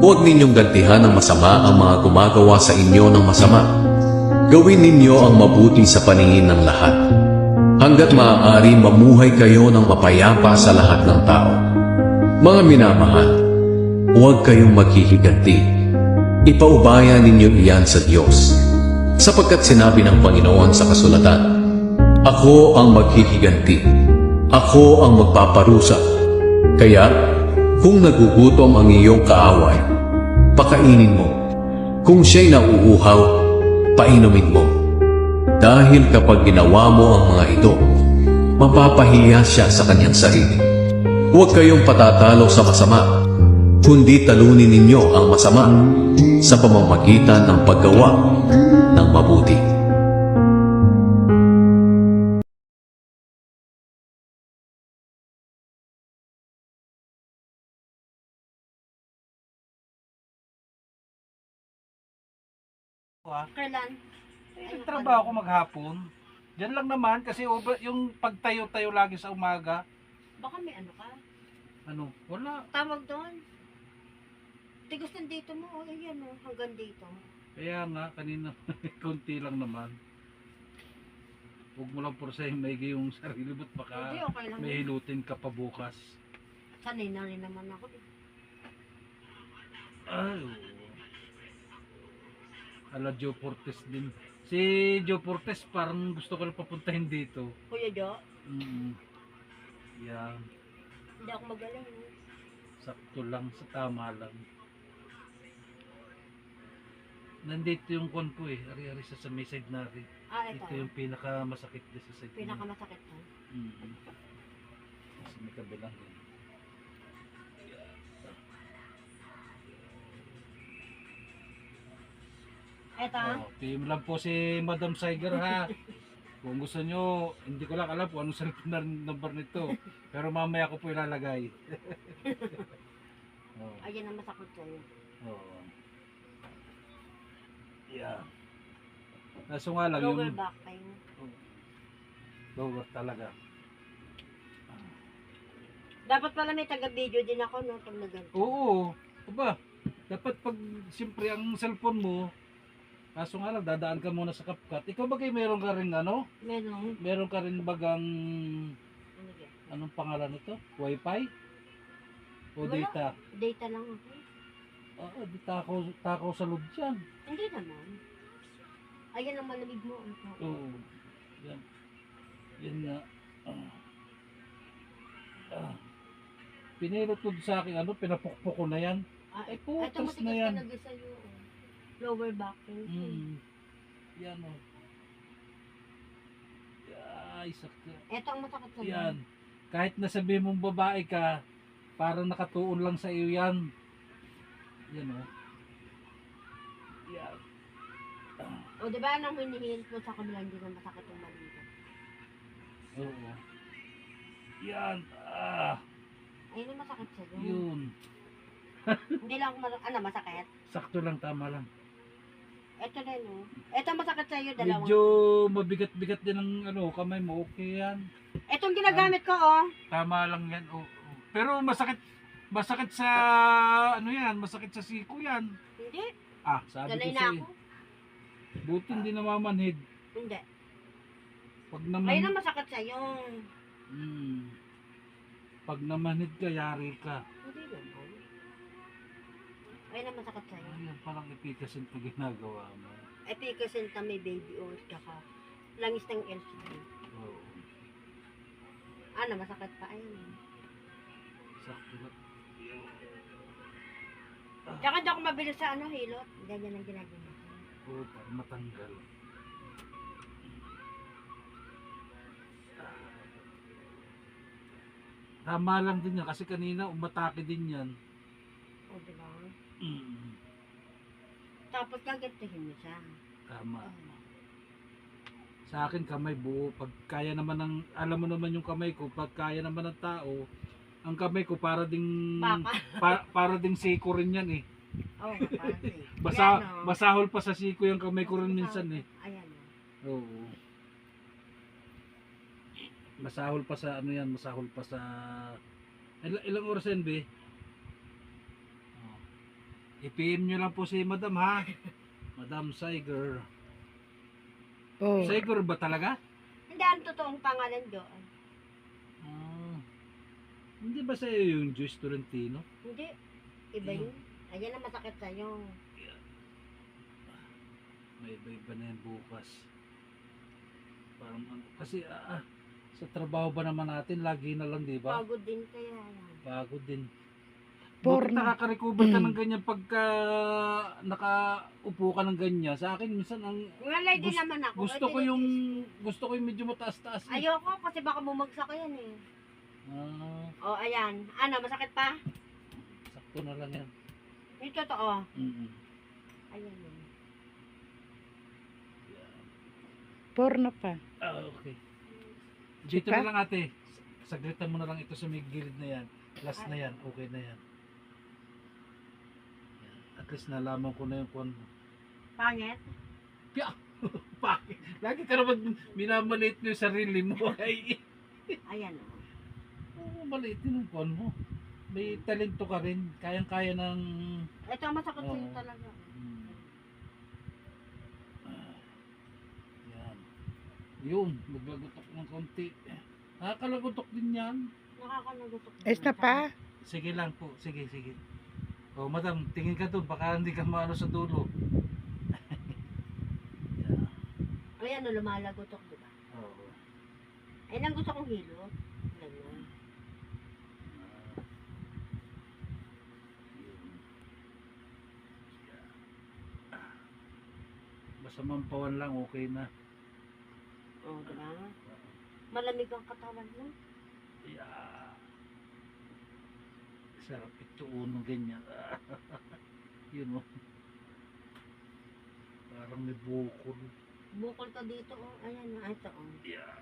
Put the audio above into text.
Huwag ninyong gantihan ng masama ang mga gumagawa sa inyo ng masama. Gawin ninyo ang mabuti sa paningin ng lahat. Hanggat maaari mamuhay kayo ng mapayapa sa lahat ng tao. Mga minamahal, huwag kayong maghihiganti. Ipaubaya ninyo iyan sa Diyos. Sapagkat sinabi ng Panginoon sa kasulatan, "Ako ang maghihiganti. Ako ang magpaparusa." Kaya, kung nagugutom ang iyong kaaway, pakainin mo. Kung siya'y nauuhaw, painumin mo. Dahil kapag ginawa mo ang mga ito, mapapahiya siya sa kanyang sarili. Huwag kayong patatalo sa masama, kundi talunin ninyo ang masama sa pamamagitan ng paggawa ng mabuti. Kailan? Nagtrabaho ko maghapon. Diyan lang naman kasi yung pagtayo-tayo lagi sa umaga. Baka may ano ka? Ano, wala. Tawag doon. Tigos ng dito mo. O, yan o. Hanggang dito. Kaya nga, kanina, konti lang naman. Huwag mo lang porsahin maigi yung sarili mo't baka Hindi, okay lang. may hilutin ka pa bukas. Sanay na rin naman ako. Ay, oo. Ala Joe Portes din. Si Joe Portes parang gusto ko lang papuntahin dito. Kuya Jo, Yan. hindi ako magaling. Sakto lang, sa tama lang. Nandito yung kon ko eh. Ari-ari sa may side natin. Ah, ito. Ito yung pinaka-masakit din sa side. Pinakamasakit na. Sa may kabilang. Ito. PM lang po si Madam Saiger ha. Kung gusto nyo, hindi ko lang alam kung anong cellphone number nito. Pero mamaya ko po ilalagay. Ayan ang masakit sa'yo. Oo. Yeah. Kaso nga lang Lower yung back pain. lower talaga. Dapat pala may taga-video din ako, no? Pag naganto. Oo. Aba, dapat pag siyempre ang cellphone mo, kaso nga lang dadaan ka muna sa CapCut. Ikaw ba kayo meron ka rin ano? Meron. Meron ka rin bagang Ano yan? anong pangalan nito? Wi-Fi? O Wala. data? Data lang ako. Oo, di takaw sa loob dyan. Hindi naman. Ayan ang malamig mo. Oo. Yan. Yan nga. Pinilot ko sa akin, ano, pinapukpok ko na yan. Ah, Ito, ito tres na matigas yan. talaga sa'yo. Lower back pain. Yan o. Ay, sakto. Ito ang masakit sa'yo. Yan. Kahit nasabi mong babae ka, parang nakatuon lang sa iyo yan. Yan o. Yan. O, di ba nang hinihilot mo sa kabila, hindi na masakit yung malito. Oo. Yan. Ayun ang masakit sa'yo. Yun. Hindi lang ako masakit. Sakto lang, tama lang. Ito na no. Ito ang masakit sa'yo, dalawang. Medyo mabigat-bigat din ang ano, kamay mo. Okay yan. Itong ginagamit ko, oh. Tama lang yan. Oo. Pero masakit sa ano yan, masakit sa siko yan. Hindi. Sabi Sanay ko na sa'yo. ako. Buti hindi namamanhid. Hindi. Pag Ayun naman, ang masakit sa'yo. pag namanhid ka, yari ka. Hindi naman. Ayun ang masakit sa'yo. Ayan palang efficacy pag ginagawa mo. Efficacy na may baby oil, tsaka langis ng LCD. Oo. Ano, masakit pa. Ayun. Sakto lang. Tsaka di ako mabilis sa ano, hilot. Ganyan ang ginagawa. Oo, para matanggal. Tama lang din yan kasi kanina umatake din yan. O, diba? Tapos gagantihin mo siya. Tama. Oh. Sa akin kamay buo. Pag kaya naman ng, alam mo naman yung kamay ko, pag kaya naman ng tao, ang kamay ko para ding Baka. para ding siko rin yan eh. Oo, kapatid. Basahol pa sa siko yung kamay ko rin minsan eh. Ayan o. Oo. Masahol pa sa ano yan, masahol pa sa ilang oras yan be? I-PM nyo lang po si Madam ha. Madam Saiger. Oh. Saiger ba talaga? Hindi, ang totoong pangalan doon. Ah, hindi ba sa'yo yung Joyce Tolentino? Hindi. Iba yun. Ayan ang masakit sa'yo. May iba-iba na yan bukas. Parang, kasi sa trabaho ba naman natin, lagi na lang, di ba? Pagod din kaya yan. Pagod din. Bakit Porno. nakaka-recover ka ng ganyan pagka nakaupo ka ng ganyan? Sa akin, minsan, Ngalay din Gusto- naman ako. gusto ko yung medyo mataas-taas. Eh. Ayoko kasi baka bumagsak ko yan eh. O, ayan. Ano, masakit pa? Sakto na lang yan. Yung totoo. Mm-mm. Ayan o. Porno pa. Okay. Dito Sika? na lang ate. Saglitan mo na lang ito sa may gilid na yan. Last na yan. Okay na yan. Yan. At least nalaman ko na yung kung Pangit? Bakit? Lagi ka naman minamaliit mo yung sarili mo. Ay, Ayan o. maliit din ang kwan mo. May talento ka rin. Kayang-kaya ng... Ito ang masakit sa'yo Oo. talaga. Yan. Yun. Maglagotok ng konti. Nakakalagotok din yan. Nakakanagutok. Ayos na pa? Sige lang po. Sige. Oh, madam, tingin ka doon. Baka hindi ka maano sa dulo. Yeah. Ayan o, lumalagotok, diba? Oo. Ayun ang gusto kong hilot. Ganyan. Basta mampawan lang, okay na. O, diba? Malamig ang katawan mo. Yeah. Sarap ito unong ganyan. Yun o. Parang may bukol. Bukol ka dito, o. Ayan o, ito o. Yeah.